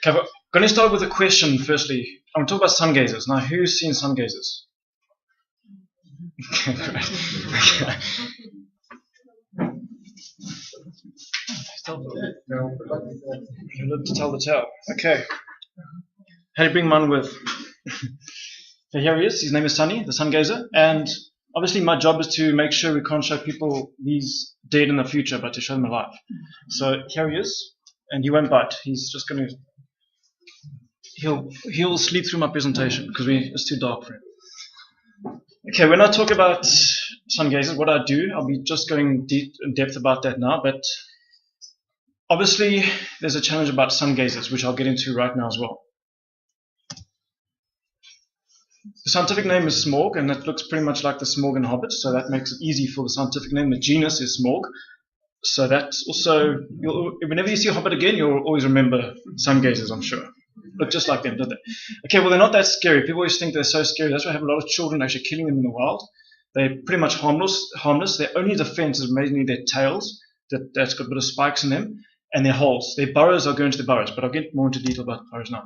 Okay, I'm going to start with a question firstly. I'm going to talk about sungazers. Now, who's seen sungazers? Okay, great. You live to tell the tale. Okay. How do you bring one with? So here he is. His name is Sunny, the sungazer. And obviously my job is to make sure we can't show people he's dead in the future, but to show them alive. So here he is. And he won't bite. He's just going to... He'll sleep through my presentation because it's too dark for him. Okay, when I talk about sungazers, what I do, I'll be just going in depth about that now, but obviously there's a challenge about sungazers, which I'll get into right now as well. The scientific name is Smaug, and it looks pretty much like the Smaug in Hobbit, so that makes it easy for the scientific name. The genus is Smaug, so that's also, whenever you see a Hobbit again, you'll always remember sungazers, I'm sure. Look just like them, don't they? Okay, well, they're not that scary. People always think they're so scary. That's why I have a lot of children actually killing them in the wild. They're pretty much harmless. Their only defense is mainly their tails, that's got a bit of spikes in them, and their holes. Their burrows, I'll go into the burrows, but I'll get more into detail about burrows now.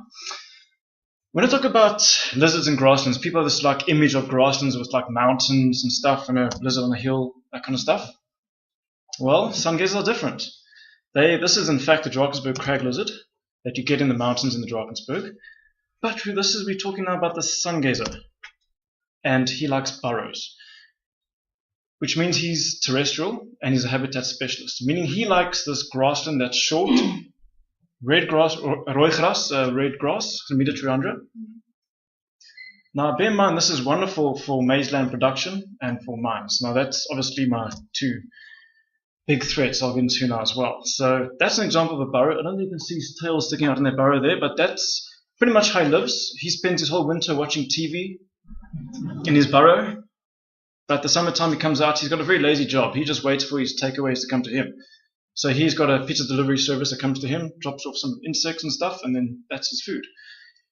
When I talk about lizards and grasslands, people have this like image of grasslands with like mountains and stuff and a lizard on a hill, that kind of stuff. Well, sungazers are different. This is in fact the Drakensberg crag lizard that you get in the mountains in the Drakensberg. But we're talking now about the sungazer. And he likes burrows. Which means he's terrestrial and he's a habitat specialist. Meaning he likes this grassland that's short, red grass, or rooigras, red grass, Media. Now bear in mind this is wonderful for maize land production and for mines. Now that's obviously my two big threats I'll get into now as well. So that's an example of a burrow. I don't think you can see his tail sticking out in that burrow there, but that's pretty much how he lives. He spends his whole winter watching TV in his burrow. But the summertime he comes out, he's got a very lazy job. He just waits for his takeaways to come to him. So he's got a pizza delivery service that comes to him, drops off some insects and stuff, and then that's his food.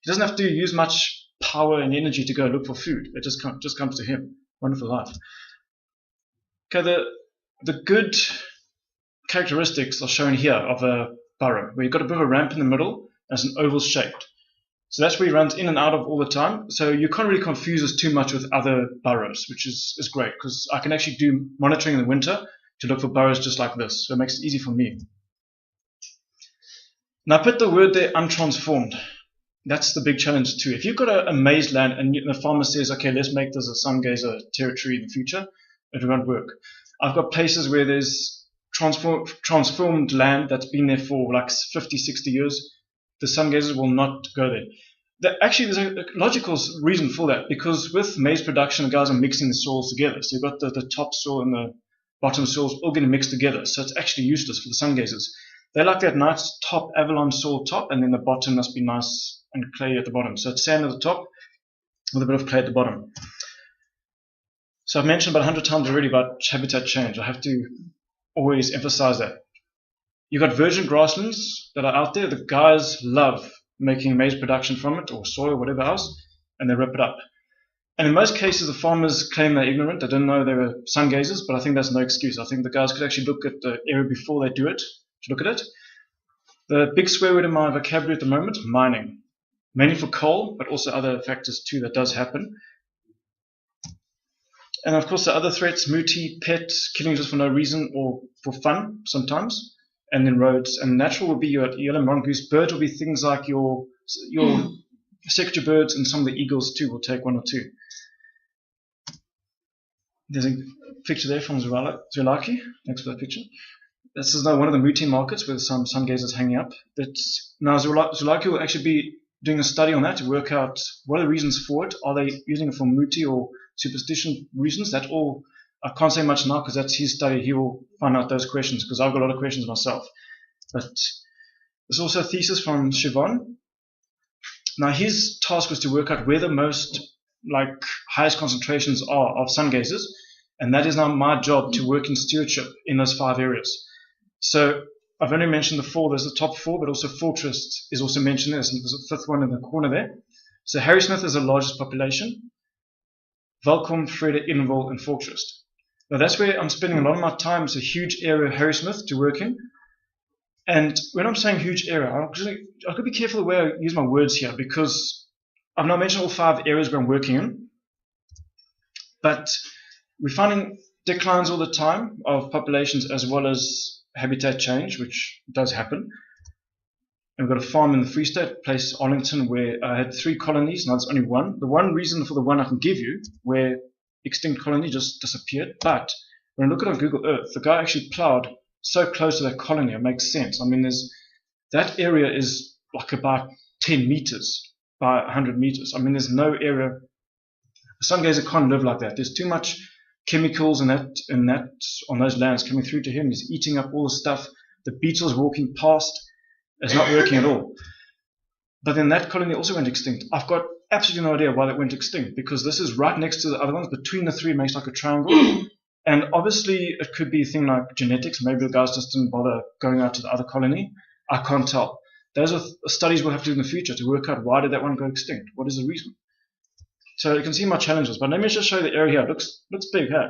He doesn't have to use much power and energy to go look for food. It just comes to him. Wonderful life. Okay, the good characteristics are shown here of a burrow, where you've got a bit of a ramp in the middle, and it's an oval shaped. So that's where he runs in and out of all the time. So you can't really confuse us too much with other burrows, which is great, because I can actually do monitoring in the winter to look for burrows just like this. So it makes it easy for me. Now I put the word there, untransformed. That's the big challenge too. If you've got a maize land and the farmer says, okay, let's make this a sungazer territory in the future, it won't work. I've got places where there's transformed land that's been there for like 50, 60 years. The sungazers will not go there. Actually, there's a logical reason for that, because with maize production, the guys are mixing the soils together. So you've got the top soil and the bottom soils all getting mixed together. So it's actually useless for the sungazers. They like that nice top avalanche soil top, and then the bottom must be nice and clay at the bottom. So it's sand at the top with a bit of clay at the bottom. So I've mentioned about 100 times already about habitat change. I have to always emphasize that. You've got virgin grasslands that are out there. The guys love making maize production from it, or soy, or whatever else, and they rip it up. And in most cases, the farmers claim they're ignorant. They didn't know they were sungazers, but I think that's no excuse. I think the guys could actually look at the area before they do it, to look at it. The big swear word in my vocabulary at the moment, mining. Mainly for coal, but also other factors too that does happen. And of course the other threats, muti, pet, killing just for no reason or for fun sometimes. And then roads. And natural will be your yellow mongoose. Birds will be things like your secretary birds, and some of the eagles too will take one or two. There's a picture there from Zulaki. Thanks for that picture. This is now one of the muti markets with some sungazers hanging up. Now Zulaki will actually be doing a study on that to work out what are the reasons for it. Are they using it for muti or superstition reasons? That all, I can't say much now because that's his study. He will find out those questions, because I've got a lot of questions myself. But there's also a thesis from Siobhan. Now his task was to work out where the most highest concentrations are of sungazers, and that is now my job to work in stewardship in those 5 areas. So I've only mentioned the 4. There's the top 4, but also Fortress is also mentioned there. There's a 5th one in the corner there. So Harrismith is the largest population. Welkom, Vrede, Edenville, and Fortress. Now that's where I'm spending a lot of my time. It's a huge area of Harrismith to work in. And when I'm saying huge area, I could be careful the way I use my words here, because I've now mentioned all 5 areas where I'm working in, but we're finding declines all the time of populations as well as habitat change, which does happen. And we've got a farm in the Free State, place Arlington, where I had 3 colonies, now there's only 1. The one reason for the one I can give you, where extinct colony just disappeared, but when I look at it on Google Earth, the guy actually plowed so close to that colony, it makes sense. I mean, that area is like about 10 meters by 100 meters. I mean, there's no area. A Sungazer can't live like that. There's too much chemicals and that on those lands coming through to him. He's eating up all the stuff. The beetles walking past. It's not working at all. But then that colony also went extinct. I've got absolutely no idea why that went extinct, because this is right next to the other ones. Between the 3 it makes like a triangle. And obviously it could be a thing like genetics. Maybe the guys just didn't bother going out to the other colony. I can't tell. Those are studies we'll have to do in the future to work out why did that one go extinct. What is the reason? So you can see my challenges. But let me just show you the area here. It looks big, hey?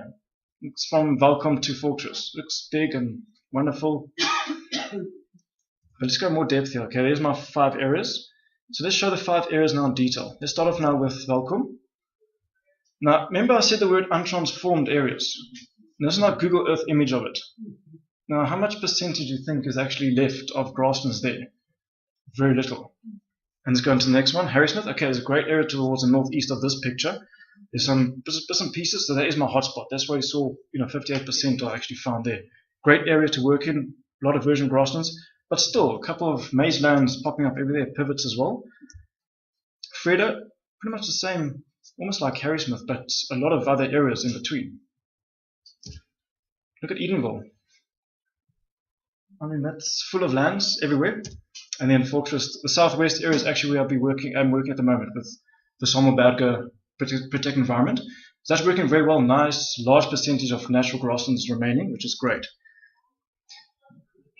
It's from Welkom to Fortress. Looks big and wonderful. But let's go more depth here. Okay, there's my 5 areas. So let's show the 5 areas now in detail. Let's start off now with Welkom. Now, remember I said the word untransformed areas. And this is not a Google Earth image of it. Now, how much percentage do you think is actually left of grasslands there? Very little. And let's go into the next one, Parusnath. Okay, there's a great area towards the northeast of this picture. There's some bits and pieces, so that is my hotspot. That's why you saw, 58% are actually found there. Great area to work in, a lot of virgin grasslands. But still, a couple of maize lands popping up everywhere, pivots as well. Freda, pretty much the same, almost like Harrismith, but a lot of other areas in between. Look at Edenville. I mean, that's full of lands everywhere. And then Fortress, the southwest area is actually where I'm working at the moment with the Versamelberge protected environment. So that's working very well, nice, large percentage of natural grasslands remaining, which is great.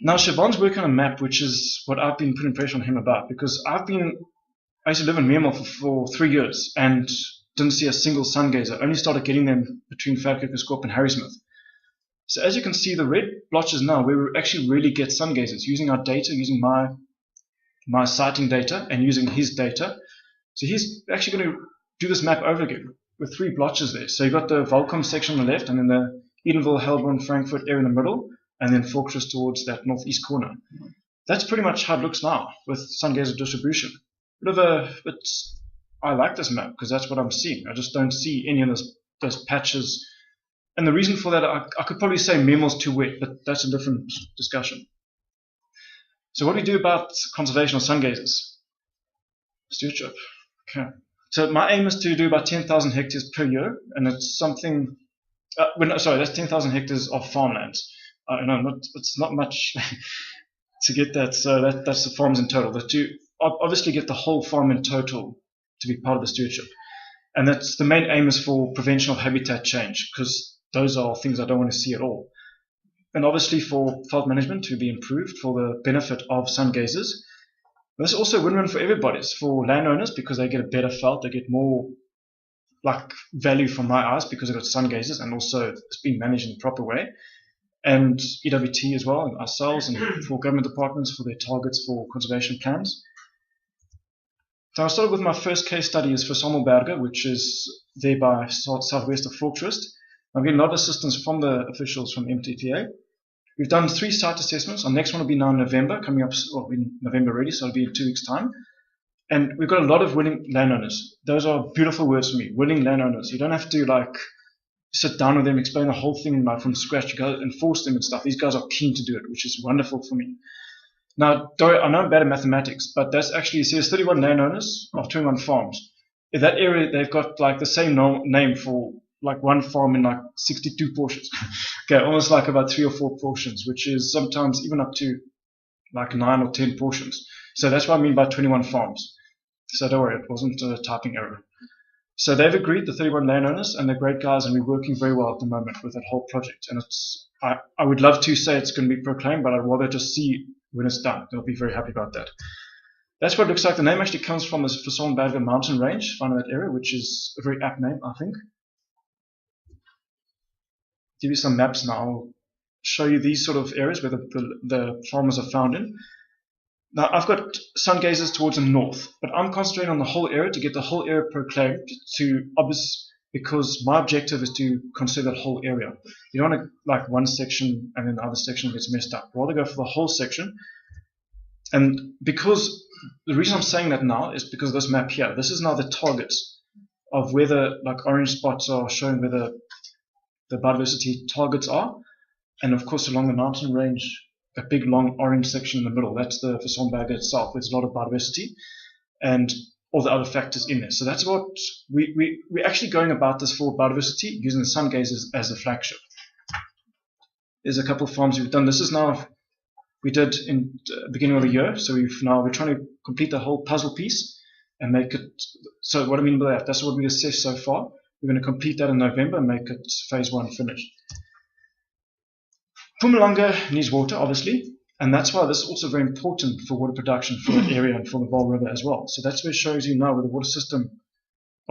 Now, Siobhan's working on a map, which is what I've been putting pressure on him about, because I used to live in Myanmar for 3 years and didn't see a single Sungazer. Only started getting them between Falkirk and Harrismith. So as you can see, the red blotches now, where we actually really get Sungazers, using our data, using my sighting data and using his data. So he's actually going to do this map over again with 3 blotches there. So you've got the Welkom section on the left, and then the Edenville, Helborn, Frankfurt area in the middle, and then Fortress towards that northeast corner. That's pretty much how it looks now with Sungazer distribution. I like this map because that's what I'm seeing. I just don't see any of those patches. And the reason for that, I could probably say Memel's too wet, but that's a different discussion. So what do we do about conservation of Sungazers? Stewardship. Okay. So my aim is to do about 10,000 hectares per year, and it's something. That's 10,000 hectares of farmlands. It's not much to get that. So that's the farms in total. But to obviously get the whole farm in total to be part of the stewardship, and that's the main aim is for prevention of habitat change, because those are things I don't want to see at all. And obviously for veld management to be improved for the benefit of Sungazers. This is also a win-win for everybody. It's for landowners because they get a better veld, they get more value from my eyes because they've got Sungazers, and also it's being managed in the proper way. And EWT as well, and ourselves, and for government departments for their targets for conservation plans. So I started with my first case study is for Versamelberge, which is there by southwest of Fortress. I'm getting a lot of assistance from the officials from MTPA. We've done 3 site assessments. Our next one will be now in November, coming up in November already, so it'll be in 2 weeks' time. And we've got a lot of willing landowners. Those are beautiful words for me, willing landowners. You don't have to sit down with them, explain the whole thing from scratch. You go and force them and stuff. These guys are keen to do it, which is wonderful for me. Now, I know I'm bad at mathematics, but that's actually, see, there's 31 landowners of 21 farms. In that area, they've got the same name for one farm in 62 portions. Okay, almost about 3 or 4 portions, which is sometimes even up to 9 or 10 portions. So that's what I mean by 21 farms. So don't worry, it wasn't a typing error. So they've agreed, the 31 landowners, and they're great guys, and we're working very well at the moment with that whole project. And I would love to say it's going to be proclaimed, but I'd rather just see when it's done. They'll be very happy about that. That's what it looks like. The name actually comes from the Versamelberge mountain range, found in that area, which is a very apt name, I think. Give you some maps now. show you these sort of areas where the farmers are found in. Now, I've got Sungazers towards the north, but I'm concentrating on the whole area to get the whole area proclaimed because my objective is to consider that whole area. You don't want to like one section and then the other section gets messed up. Rather go for the whole section. And because the reason I'm saying that now is because of this map here. This is now the targets of where the like orange spots are showing where the biodiversity targets are. And of course along the mountain range, a big long orange section in the middle, that's the Versamelberge itself. There's a lot of biodiversity and all the other factors in there. So that's what we're actually going about this for biodiversity using the Sungazers as a flagship. There's a couple of farms we've done. This is now, we did in the beginning of the year, so we're trying to complete the whole puzzle piece and make it, so what I mean by that, that's what we've assessed so far. We're going to complete that in November and make it phase 1 finished. Mpumalanga needs water, obviously, and that's why this is also very important for water production for the area and for the Vaal River as well. So that's where it shows you now where the water system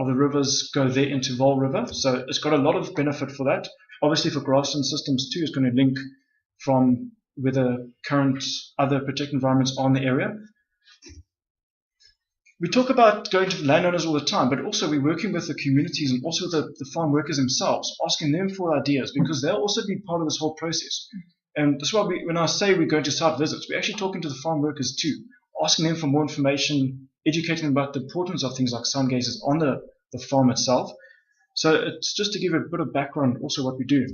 of the rivers go there into Vaal River. So it's got a lot of benefit for that. Obviously for grassland systems too, it's going to link from where the current other protected environments are in the area. We talk about going to the landowners all the time, but also we're working with the communities and also the farm workers themselves, asking them for ideas because they'll also be part of this whole process. And that's why when I say we're going to site visits, we're actually talking to the farm workers too, asking them for more information, educating them about the importance of things like Sungazers on the farm itself. So it's just to give a bit of background also what we do.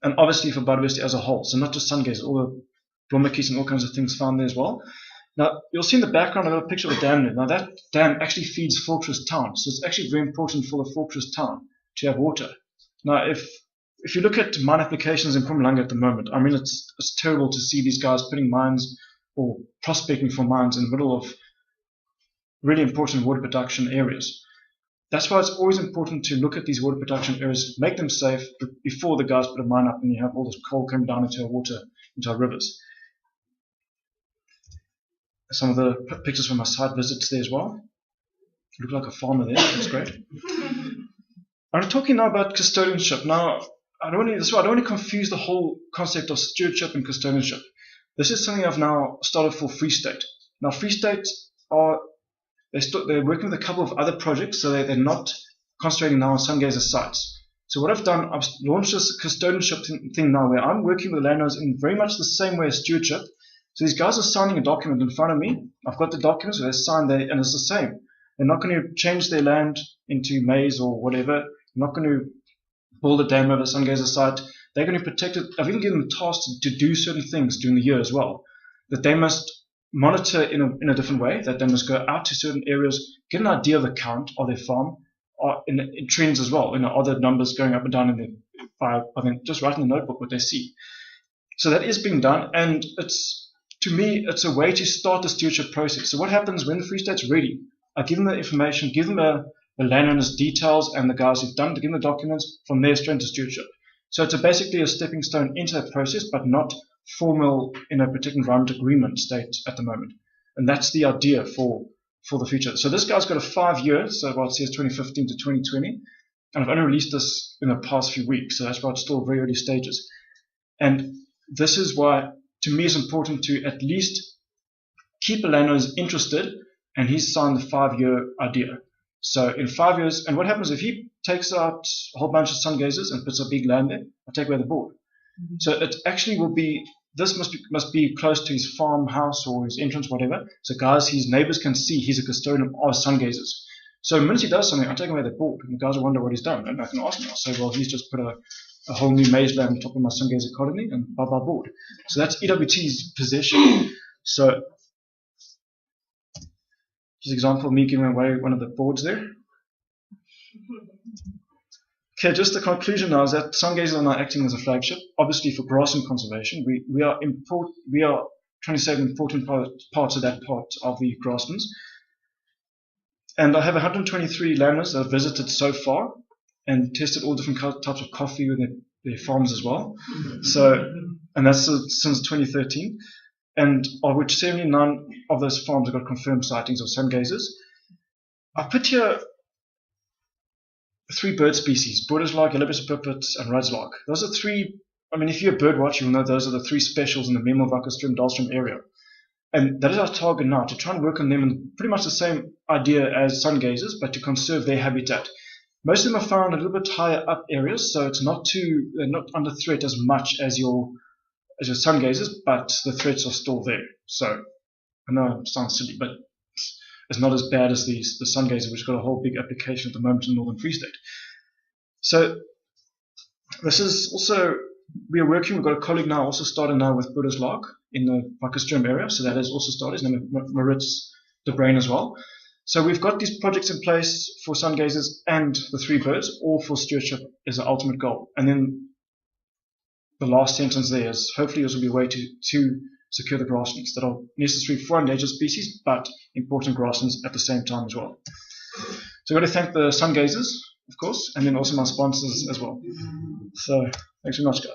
And obviously for biodiversity as a whole, so not just Sungazers, all the blommetjies and all kinds of things found there as well. Now, you'll see in the background, I've got a picture of a dam there. Now, that dam actually feeds Fortress Town, so it's actually very important for the Fortress Town to have water. Now, if you look at mine applications in Mpumalanga at the moment, I mean, it's terrible to see these guys putting mines or prospecting for mines in the middle of really important water production areas. That's why it's always important to look at these water production areas, make them safe before the guys put a mine up and you have all this coal coming down into our water, into our rivers. Some of the pictures from my site visits there as well. You look like a farmer there, that's great. I'm talking now about custodianship. Now, I don't want to confuse the whole concept of stewardship and custodianship. This is something I've now started for Free State. Now, Free State they're working with a couple of other projects, so they're not concentrating now on Sungazer sites. So what I've done, I've launched this custodianship thing now where I'm working with the landowners in very much the same way as stewardship. So these guys are signing a document in front of me. I've got the documents, so they sign there, and it's the same. They're not going to change their land into maize or whatever. They're not going to build a dam over the Sungazer site. They're going to protect it. I've even given them tasks to do certain things during the year as well. That they must monitor in a different way, that they must go out to certain areas, get an idea of the count of their farm, or in trends as well. Are the numbers going up and down just write in the notebook what they see. So that is being done, and to me, it's a way to start the stewardship process. So what happens when the Free State's ready? I give them the information, give them the landowner's details and the guys who've done it, give them the documents, from there straight into stewardship. So it's basically a stepping stone into that process, but not formal in a particular environment agreement state at the moment. And that's the idea for the future. So this guy's got a 5-year, so what it says 2015 to 2020, and I've only released this in the past few weeks, so that's why it's still very early stages. And this is why, to me, it's important to at least keep a landowner interested, and he's signed the 5-year idea. So in 5 years, and what happens if he takes out a whole bunch of Sungazers and puts a big land there? I take away the board. Mm-hmm. So it actually will be, this must be close to his farmhouse or his entrance, whatever. So guys, his neighbors can see he's a custodian of Sungazers. So the minute he does something, I take away the board, and the guys will wonder what he's done. And I can ask him, I'll say, well, he's just put a whole new maize land on top of my Sungazer colony, and blah, blah, board. So that's EWT's possession. So just an example of me giving away one of the boards there. Okay, just the conclusion now is that Sungazers are now acting as a flagship, obviously for grassland conservation. We are trying to save important parts of that part of the grasslands. And I have 123 landowners that have visited so far and tested all different types of coffee with their farms as well. So, and that's since 2013. And of which 79 of those farms have got confirmed sightings of Sungazers. I put here 3 bird species: Boerderslark, yellow-breasted pipit, and rudslark. Those are 3 I mean, if you're a bird watcher, you'll know those are the three specials in the Mpumalanga area. And that is our target now, to try and work on them in pretty much the same idea as sungazers, but to conserve their habitat. Most of them are found a little bit higher up areas, so it's not under threat as much as your sungazers, but the threats are still there. So I know it sounds silly, but it's not as bad as the sungazer, which got a whole big application at the moment in Northern Free State. So this is also, we've got a colleague now also started now with WILD Smaug in the Vakastrom area, so that has also started. His name is Maritz de Brain as well. So we've got these projects in place for sungazers and the three birds, all for stewardship is the ultimate goal. And then the last sentence there is, hopefully this will be a way to secure the grasslands that are necessary for endangered species, but important grasslands at the same time as well. So I've got to thank the sungazers, of course, and then also my sponsors as well. So thanks very much, guys.